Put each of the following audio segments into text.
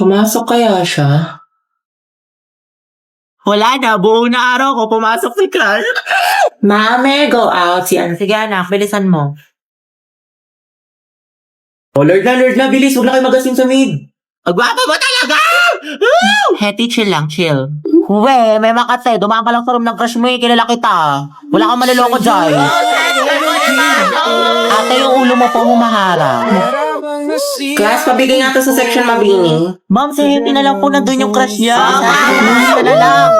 Pumasok kaya siya? Wala na, buong na araw ko, pumasok si Carl. Mame, go out. Sige anak, bilisan mo. Oh, Lord na, bilis. Huwag na kayo magasin sa mid. Agwapo mo talaga! Hetty, chill lang, chill. Huwe, may makatse. Dumaan ka lang sa room ng crush mo eh. Kilala kita. Wala kang maliloko dyan. Ate, yung ulo mo po humahara. Class, pabigay nga to sa section mabini. Ma'am, si Hetty na lang po na doon yung crush niya. Ito na lang.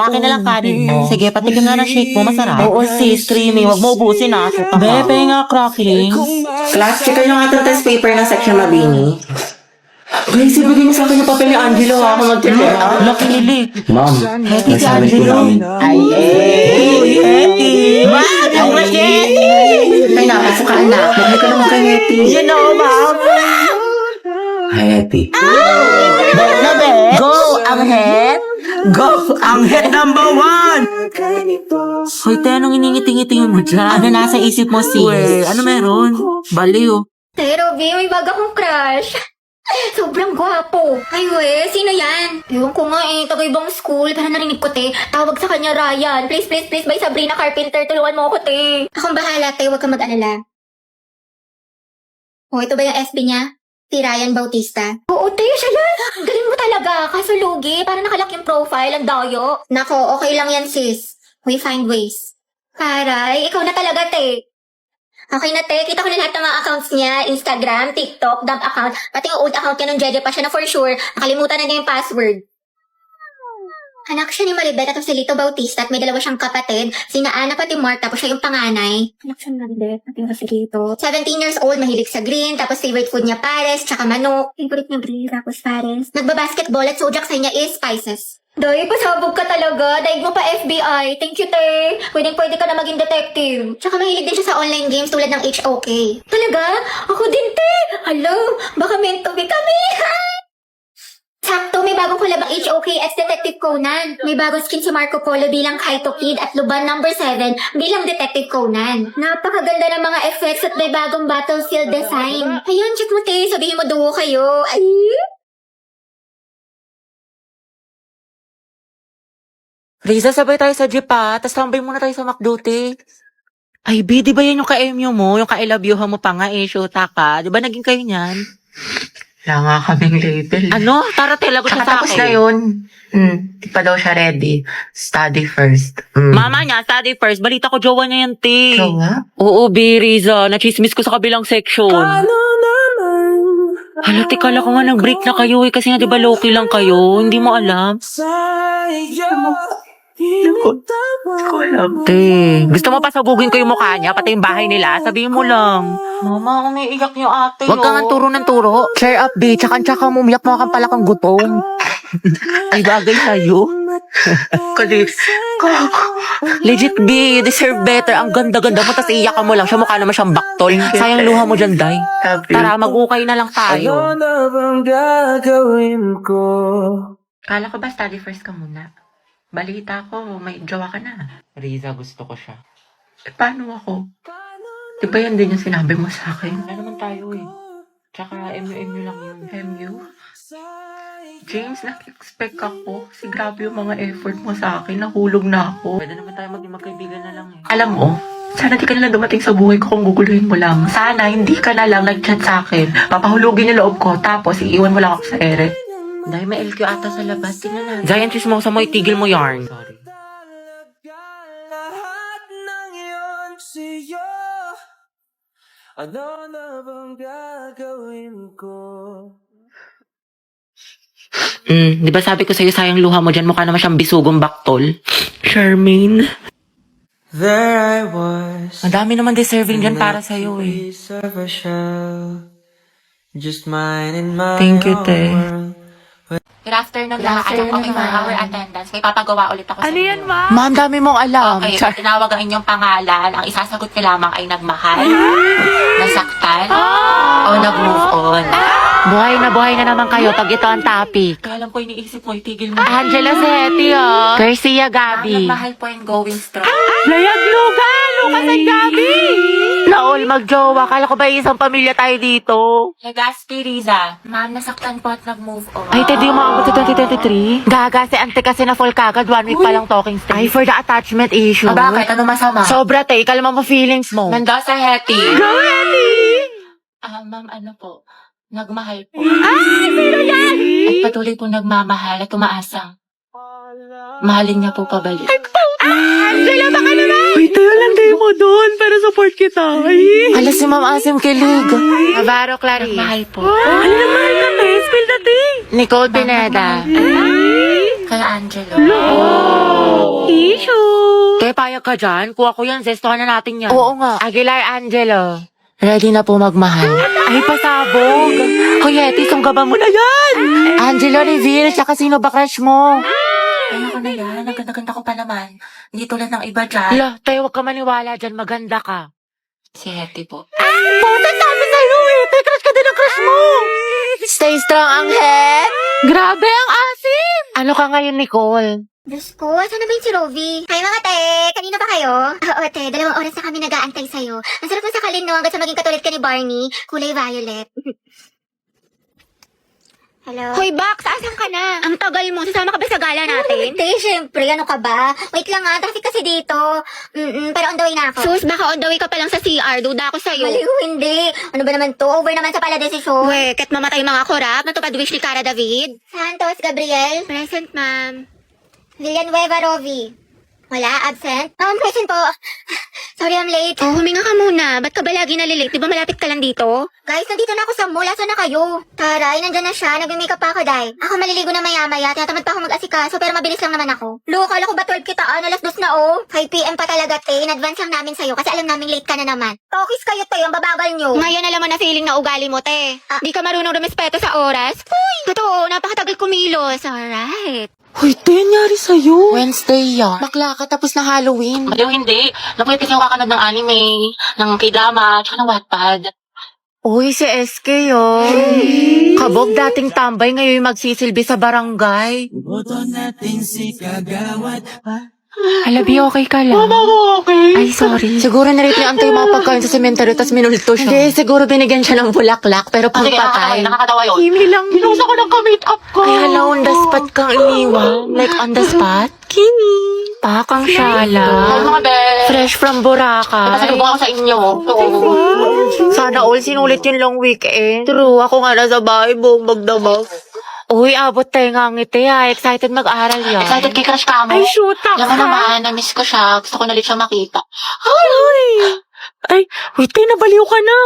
Akin na lang kanin mo. Sige, patikin nga ng shake mo. Masarap. Oo, sis, creamy. Huwag mo ubusin ha. Bebe nga, cracklings. Class, check nyo nga itong test paper ng section mabini. Guys, ibigay niyo sa akin yung papel ni Angelo ha. Ako mag-check. Laki nili. Ma'am, Hetty si nasabi po Angelo. namin. Ay, Hetty. Ma'am, yung crush ni Hetty. Ay, napasok ka anak. Magay ka naman kay Hetty. You know, ma'am. Hi, Hetty. Bet na bet. Go, ang head. Go, ang head number 1. Hoy, te, anong iningiti-ngiti mo dyan? Ano nasa isip mo, sis? Uwe, ano meron? Baliw. Pero, Robby, may bago akong crush. Sobrang gwapo. Ay, we, sino yan? Ewan ko nga eh, taga-ibang school. Pero narinig ko, te. Tawag sa kanya, Ryan. Please, please, please, by Sabrina Carpenter. Tulungan mo ako, te. Akong bahala, te. Huwag kang mag-alala. Oh, ito ba yung FB niya? Si Ryan Bautista. Oo, te, siya yan. Galing mo talaga. Kaso lugi, para nakalak yung profile. Ang dayo. Nako, okay lang yan, sis. We find ways. Karay, ikaw na talaga, te. Okay na, te. Kita ko na lahat ng mga accounts niya. Instagram, TikTok, dump account. Pati yung old account niya nung Jeje pa siya na for sure. Nakalimutan na niya yung password. Anak siya ni Maribet at si Lito Bautista at may dalawa siyang kapatid. Sina Ana pati Mark, tapos siya yung panganay. Anak siya ni Maribet at yung si Lito. 17 years old, mahilig sa green, tapos favorite food niya pares, tsaka manok. Favorite niya green, tapos pares. Nagbabasketball at zodiac sign niya is Pisces. Day, pasabog ka talaga. Daig mo pa FBI. Thank you, te. Pwede ka na maging detective. Tsaka mahilig din siya sa online games tulad ng HOK. Talaga? Ako din, te. Hello, baka meant to be kami. Sakto, may bagong collab ang HOK as Detective Conan. May bagong skin si Marco Polo bilang Kaito Kid at Luban number 7 bilang Detective Conan. Napakaganda ng mga effects at may bagong battlefield design. Ayun, check mo, te. Sabihin mo duo kayo. Ay! Riza, sabay tayo sa jeep ha. Tapos tambay muna tayo sa McDo, te. Ay, B, di ba yan yung ka-MU mo? Yung ka-I love you mo pa nga eh, shoota ka. Di ba naging kayo niyan? Wala nga kaming label. Ano? Tara, te, lagot siya sa Tapos akin. na yun. Di pa daw siya ready. Study first. Mama niya, study first. Balita ko, jowa niya yan, te. Ikaw nga? Oo, B, Riza. Nachismis ko sa kabilang section. Hala, te, kala ko nga nag-break na kayo eh. Kasi nga, di ba, low-key lang kayo? Hindi mo alam. Ko alam. Te, gusto mo pasabugin ko yung mukha niya, pati yung bahay nila? Sabihin mo lang. Mama, umiiyak yung ate. Huwag ka nga turo ng turo. Cheer up, B. Tsaka mo, umiyak mo kang pala kang gutom. Ay, bagay sa'yo. Kalis. Legit, B. You deserve better. Ang ganda-ganda mo, tas iiyak ka mo lang. Siya mukha naman siyang baktol. Sayang luha mo dyan, Day. Tara, mag-ukay na lang tayo. Ano na bang gagawin ko? Kala ko ba study first ka muna? Balita ko, may jowa ka na. Riza, gusto ko siya. Paano ako? Di ba yan din yung sinabi mo sa akin? Wala naman tayo eh. Tsaka MU lang yun. MU? James, nag-expect ako. Kasi grabe yung mga effort mo sa akin. Nahulog na ako. Pwede naman tayo maging magkaibigan na lang eh. Alam mo, sana di ka na lang dumating sa buhay ko kung guguluhin mo lang. Sana hindi ka na lang nag-chat sa akin. Papahulugin yung loob ko. Tapos iiwan mo lang ako sa ere. Dahil may LQ ata sa labas. Tingnan na. Giant chismosa mo, itigil mo yarn. Sorry. Lahat ng iyon sa'yo. Ano na bang gagawin ko? Di ba sabi ko sa'yo sayang luha mo dyan, mukha naman siyang bisugong baktol. Charmaine. There I was. Ang dami naman deserving dyan para sa'yo eh. Piece of a shell. Just mine in my Thank you, own te. world. Good afternoon lahat. Okay, for our attendance, may papagawa ulit ako sa Ano yan, inyo. ma? Ma'am, dami mong alam. Okay, Char. pag tinawag ang inyong pangalan, ang isasagot ko lamang ay nagmahal, nasaktan, o nag-move on. Buhay na naman kayo pag ito ang topic. Kaya lang po iniisip mo, itigil mo. Angela Seti, oh. Garcia Gabi. Nagmahal po and going strong. Layag Lugan! Lucas at Gabi! Naol, magjowa. Kala ko ba isang pamilya tayo dito? Legaspi Riza, ma'am, nasaktan po at nag-move on. Ay, Teddy, umaabot sa 2023? Gaga, si ante kasi na full kagad. 1 week pa lang talking stage. Ay, for the attachment issue. Ah, bakit? Ano masama? Sobra, te. Ikalma mo feelings mo. Mendoza Hetty. Go, Hetty! Ma'am, ano po? Nagmahal po. Ay, sino yan? At patuloy po nagmamahal at umaasang. Mahalin niya po pabalik. Angela, baka naman! Wait, tayo lang tayo mo doon para support kita. Alas si Ma'am Asim kilig. Navarro Clarice. Nagmahal po. Ano naman ka, te? Spill the tea. Nicole Pineda. Kaya Angelo. Issue. Te, payag ka dyan? Kuha ko yan. Zestohan na natin yan. Oo nga. Aguilar Angelo. Ready na po magmahal. Ay, pasabog. Kuyeti, sunggaban mo na yan. Angelo reveal, tsaka sino ba crush mo? Ayoko na yan. Ang ganda-ganda ko pa naman. Hindi tulad ng iba dyan. Ala, tayo wag ka maniwala dyan. Maganda ka. Si Hetty po. Puta, sabi sa'yo eh. Te, crush ka din ang crush mo. Stay strong, Angel. Grabe ang asim. Ano ka ngayon, Nicole? Diyos ko, saan na ba yung si Rovi? Hi mga te! Kanina ba kayo? Oo te, 2 oras na kami nag-aantay sa'yo. Ang sarap mo sa kalin no, hanggang sa maging katulad ka ni Barney. Kulay violet. Hello? Hoy, Bax! Asan ka na? Ang tagal mo. Sasama ka ba sa gala natin? Te, syempre. Ano ka ba? Wait lang ha. Traffic kasi dito. Pero on the way na ako. Sus, baka on the way ka pa lang sa CR. Duda ako sa'yo. Maliw, hindi. Ano ba naman to? Over naman sa pala desisyon. We, kat mamatay mga korap. Natupad wish ni Cara David. Santos, Gabriel. Present, ma'am. Villanueva Rovi. Wala, absent. Ma'am, present po. Sorry, I'm late. Oh, huminga ka muna. Ba't ka ba lagi nalilate? Di ba malapit ka lang dito? Guys, nandito na ako sa mall. Asan na kayo? Taray, nandyan na siya. Nag-makeup pa ako, Day. Ako maliligo na maya-maya. Tinatamad pa ako mag-asikaso, pero mabilis lang naman ako. Lo, kala ko ba 12 kitaan? Alas 2 na, oh. 5 p.m. pa talaga, te. In advance lang namin sa'yo kasi alam namin late ka na naman. Tokis kayo, te. Ang babagal nyo. Ngayon alam mo na feeling na ugali mo, te. Di ka marunong rumespeto sa oras. Uy! Totoo, napakatagal kumilos. Alright. Hoy, te, nangyari sa'yo? Wednesday yan. Bakla ka, tapos na Halloween. Maliw hindi. Nakulitis yung kakanood ng anime, ng k-drama, tsaka ng Wattpad. Uy, si SK, oh. Kabog dating tambay, ngayon magsisilbi sa barangay. Alabi, okay ka lang? okay. Ay, sorry. Siguro narito yung mga pagkain sa sementeryo, tapos minulto siya. Hindi, siguro binigyan siya ng bulaklak, pero puro patay. Nakakatawa yun. Kimi lang yun. Pinusa ko ng ka-makeup ko. Ay, hala, on the spot kang iniwan. Like, on the spot? Kimi. Pakang Ay, syala. mga bes. Fresh from Boracay. Pasalubong ako sa inyo. Sana all sinulit yung long weekend. True, ako nga nasa bahay, buong magdamag. Uy, abot tayo nga ngiti ha. Excited mag-aral yan. Excited kay crush ka mo? Ay, shoot up Alam mo naman, na-miss ko siya. Gusto ko na ulit siya makita. Ay, wait, tayo nabaliw ka na.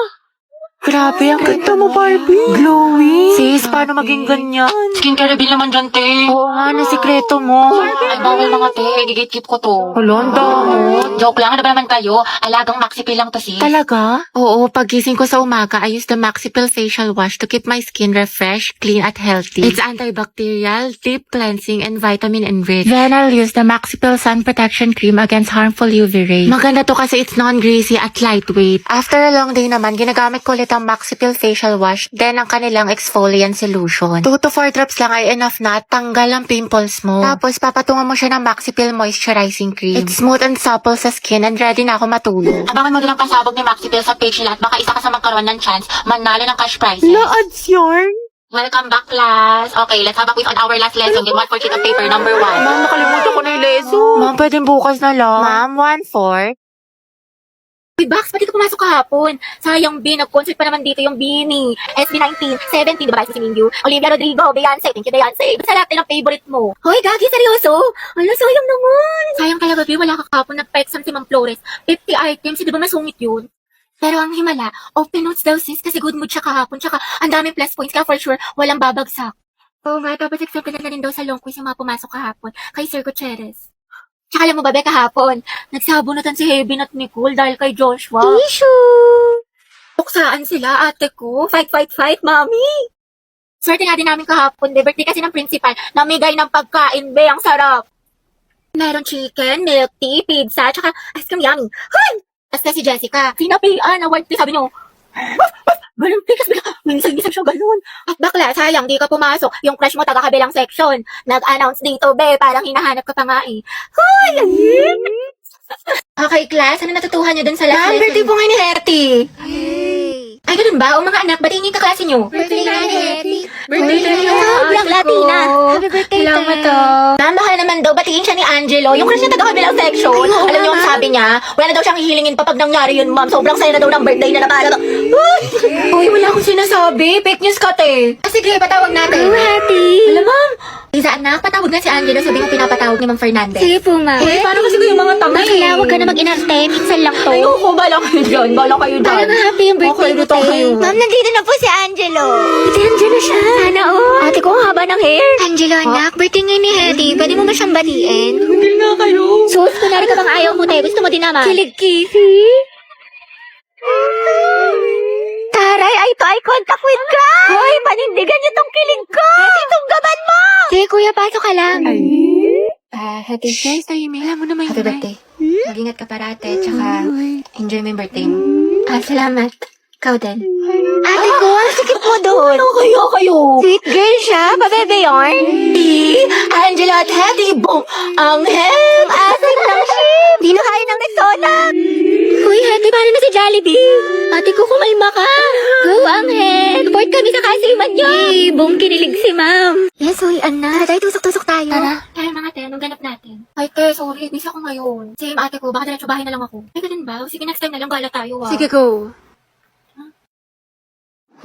Grabe, ang ganda mo, Barbie. Glowing. Sis, paano maging ganyan? Skincare reveal naman dyan, te. Oo nga, na sikreto mo. Ay, bawal mga te. Gigate-keep ko to. Holanda mo. Joke lang. Ano ba naman kayo? Alagang maxi-peel lang to, sis. Talaga? Oo, pagising ko sa umaga, I use the Maxipil Facial Wash to keep my skin refreshed, clean, at healthy. It's antibacterial, deep cleansing, and vitamin enriched. Then I'll use the Maxipil Sun Protection Cream against harmful UV rays. Maganda to kasi it's non-greasy at lightweight. After a long day naman, ginagamit ko ulit ang Maxipil Facial Wash, then ang kanilang exfoliant solution. 2 to 4 drops lang ay enough na at tanggal ang pimples mo. Tapos papatungan mo siya ng Maxipil Moisturizing Cream. It's smooth and supple sa skin and ready na ako matulog. Abangan mo din ang pasabog ni Maxipil sa page nila at baka isa ka sa magkaroon ng chance manalo ng cash prizes. Ads yarn? Welcome back, class. Okay, let's have a quiz on our last lesson. Get 1 for sheet of paper, number 1. Ma'am, nakalimutan ko na yung lesson. Ma'am, pwedeng bukas na lang. Ma'am, 1-4. Uy, Bax, pati ka pumasok kahapon. Sayang, B, nag-concert pa naman dito yung B ni SB19, 17, diba si Mingyu? Olivia Rodrigo, Beyonce, thank you Beyonce. Basta lahat ng favorite mo. Hoy, Gagi, seryoso? Ala, sayang naman. Sayang talaga, B, wala ka kahapon, nagpa-exam si Ma'am Flores. 50 items, di ba masungit yun? Pero ang himala, open notes daw sis, kasi good mood siya kahapon, tsaka ang daming plus points, kaya for sure, walang babagsak. Oo nga, tapos accepted na rin daw sa long quiz yung mga pumasok kahapon, kay Sir Gutierrez. Tsaka alam mo ba, Be, kahapon, nagsabunutan si Heaven at Nicole dahil kay Joshua. Issue! Tuksaan sila, ate ko. Fight, fight, fight, mami! Swerte nga din namin kahapon, be. Birthday kasi ng principal. Namigay ng pagkain, be. Ang sarap. Meron chicken, milk tea, pizza, tsaka ice cream yummy. Hoy! Tapos si Jessica, sinapian, award tea, sabi niyo, ganun, tikas bigla, minsan siya ganun. At bakla, sayang, di ka pumasok. Yung crush mo taga-kabilang section. Nag-announce dito, be, parang hinahanap ka pa nga eh. Hoy! Okay, class, ano natutuhan niyo dun sa last lesson? Birthday po nga ni Herty. Ay, ganun ba? O mga anak, batiin niyo yung kaklase niyo. Birthday nga ni Herty. Birthday na niyo. Black Latina. Happy birthday, Salamat to. Ma'am, baka naman daw, batiin siya ni Angelo. Yung crush niya taga-kabilang section. Alam niyo ang sabi niya, wala na daw siyang hihilingin pa pag nangyari yun, ma'am. Sobrang saya na daw ng birthday na para. Uy, wala akong sinasabi. Fake news ka, te. Sige, patawag natin. Herty. Alam, ma'am. Lisa, anak, patawag na si Angelo. Sabi nga pinapatawag ni Ma'am Fernandez. Sige po, ma'am. Uy, paano kasi kayo mga tanga eh? Huwag ka na mag-inarte. Minsan lang to. Ayoko, bala kayo dyan. Bala kayo dyan. Parang happy yung birthday mo, te. Ma'am, nandito na po si Angelo. Si Angelo siya. Sana, oh. Ate ko, ang haba ng hair. Angelo, anak, birthday ngayon ni Hetty. Pwede mo ba siyang batiin? Hindi nga kayo. Sus, kunwari ka bang ayaw mo, te. Gusto mo din naman. Kilig, Kifi. Taray, eye to eye contact with crush! Hoy, panindigan niyo tong kilig ko! Hetty, tunggaban mo! Sige, kuya, pasok ka lang. Hetty. Guys, alam mo naman Happy birthday. Mag-ingat ka parate, tsaka enjoy mo yung birthday mo. Salamat. Ikaw din. Ate ko, ang sikip mo doon. Ano kayo? Sweet girl siya, pabebe yarn. Angela at Hetty, boom! Ang hem! Asim lang siya! Di na kaya ng Rexona! Uy, Hetty, paano na si Jollibee? Ate ko, kumalma ka! Go, ang hem! Support kami sa kasiman niyo! Boom, kinilig si ma'am! Yes, uy, Anna. Tara, tusok-tusok tayo. Tara. Kaya mga te, anong ganap natin? Ay, te, sorry, busy ako ngayon. Same ate ko, baka diretso bahay na lang ako. Ay, ganun ba? Sige, next time na lang, gala tayo, ah. Sige, go.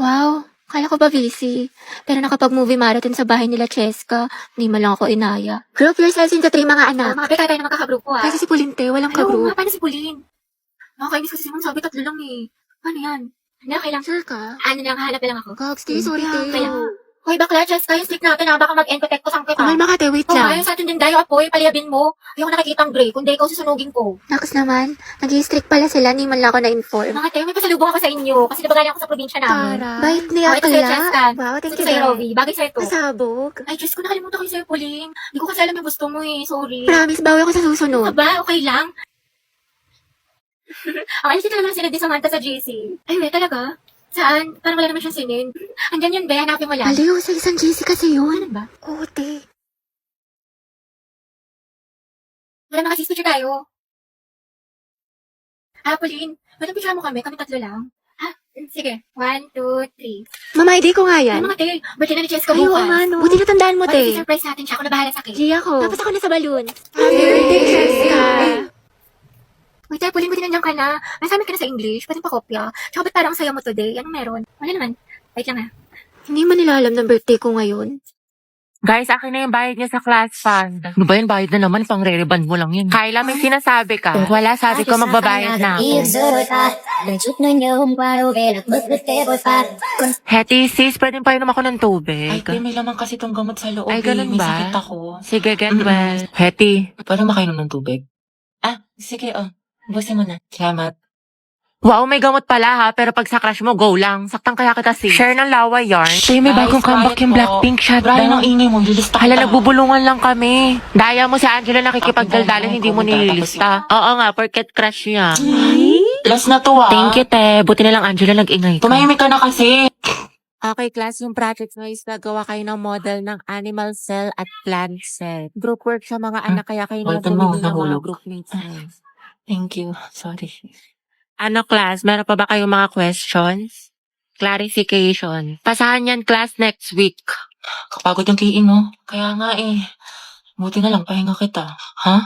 Wow, kala ko ba busy? Pero nakapag-movie marathon sa bahay nila Cheska, hindi man lang ako inaya. Group yourselves into 3 mga anak. Mga tayo na magkakagrupo ah. Kasi si Pulinte, walang kagroup. Paano si Pulin? Nakakainis kasi si Simon, sabi 3 lang eh. Ano yan? Hindi, okay lang. Sure ka? Ano lang, hanap na lang ako. Gogs, sorry tayo. Hoy, bakla, Cheska, yung stick natin ha, baka mag-encotek ko sang kita. Kumal makate, wait lang. Ayun sa atin din dayo, apoy, paliyabin mo. Ayoko nakikita ang gray, kundi ikaw susunugin ko. Nakas naman, nag-i-strict pala sila, hindi man lang ako na-inform. Mga te, may pasalubong ako sa inyo, kasi nabagali ako sa probinsya namin. Bait niya kaya. Wow, thank you sa'yo, Rovi. Bagay sa'yo to. Pasabog. Ay, Diyos ko, nakalimutan ko yung sa'yo, Pauline. Hindi ko kasi alam yung gusto mo eh, sorry. Promise, bawi ako sa susunod. Aba, okay lang. Ay, sila naman sila di Samantha sa GC. Ay, wait, talaga? Saan? Parang wala naman siyang sinin. Andyan yun, be. Hanapin mo lang. Aliw, sa isang GC kasi yun. Ano ba? Kote. Wala mga sis, picture tayo. Pauline, ba't picture mo kami? Kami 3 lang. Sige. 1, 2, 3. Mama, ID ko nga yan. Ay, mga te. Birthday na ni Cheska bukas. Ay, no. Buti natandaan mo, te. Surprise natin siya. Ako na bahala sa akin. Gia ko. Tapos ako na sa balloon. Happy birthday, Cheska. Wait, Pauline, buti nandiyan ka na. Nasabi ka na sa English. Pwede pa kopya. Tsaka ba't parang saya mo today? Anong meron? Wala naman. Wait lang Hindi man nila alam ng birthday ko ngayon. Guys, akin na yung bayad niya sa class fund. Ano ba yun? Bayad na naman. Pang-re-reband mo lang yun. Kyla, may sinasabi ka. Kung wala, sabi ko magbabayad na ako. Hetty, sis, pwede pa inom ako ng tubig. Ay, te, may laman kasi tong gamot sa loob. Ay, ganun May ba? sakit ako. Sige, get well. Hetty, Paano makainom ng tubig? Sige, busin mo na. Salamat. wow, may gamot pala ha, pero pag sa crush mo, go lang. Saktan kaya kita, sis. Share ng laway yarn. Tay, may Guys, bagong comeback quiet yung po. Blackpink shutdown. Brian, ang ingay mo. Lilista Hala, kita. nagbubulungan lang kami. Daya mo si Angela nakikipagdaldalan, Ako, hindi mo kumita, nililista. Oo nga, porket crush niya. Last na to Thank you, te. Buti na lang Angela nag-ingay ka. Tumahimik ka na kasi. Okay, class, yung project mo is nagawa kayo ng model ng animal cell at plant cell. Group work siya mga anak, kaya kayo na Ulitin mo, pumili ng mga nahulog. group mates niyo. Thank you. Sorry. Ano, class? Meron pa ba kayong mga questions? Clarification. Pasahan yan, class, next week. Kapagod yung kiin, no? Kaya nga eh. Buti na lang, pahinga kita. Ha?